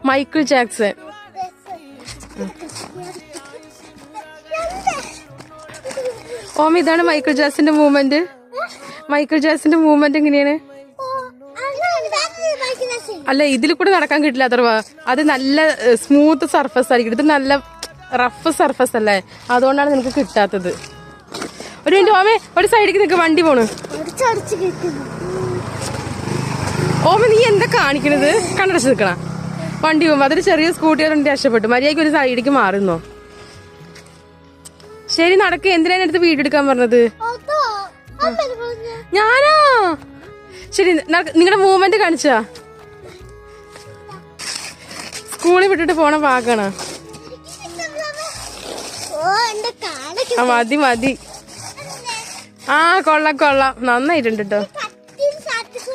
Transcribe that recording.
Michael Jackson. ഓമ ഇതാണ് Michael ജാക്സന്റെ മൂവ്മെന്റ്. മൈക്കിൾ ജാക്സന്റെ മൂവ്മെന്റ് എങ്ങനെയാണ്? അല്ല, ഇതിൽ കൂടെ നടക്കാൻ കിട്ടില്ല അഥവാ. അത് നല്ല സ്മൂത്ത് സർഫസ് ആയിരിക്കും, ഇത് നല്ല റഫ് സർഫസ് അല്ലേ, അതുകൊണ്ടാണ് നിനക്ക് കിട്ടാത്തത്. ഒരു മിനിറ്റ് ഓമേ, ഒരു സൈഡിലേക്ക് നിൽക്ക്, വണ്ടി പോണു. ഓമ നീ എന്താ കാണിക്കണത്? കണ്ടടച്ച് നിൽക്കണ വണ്ടി പോകുമ്പോ. അതൊരു ചെറിയ സ്കൂട്ടികളുണ്ട്, രക്ഷപ്പെട്ടു. മര്യാദയ്ക്ക് ഒരു സൈഡിലേക്ക് മാറുന്നോ? ശരി നടക്ക്. എന്തിനാ അടുത്ത് വീഡിയോ എടുക്കാൻ പറഞ്ഞത്? ഞാനാ? ശരി, നിങ്ങളുടെ മൂവ്മെന്റ് കാണിച്ചാ. സ്കൂളിൽ വിട്ടിട്ട് പോണ ഭാഗാണ്. മതി മതി. ആ കൊള്ളാം കൊള്ളാം, നന്നായിട്ടുണ്ട് കേട്ടോ.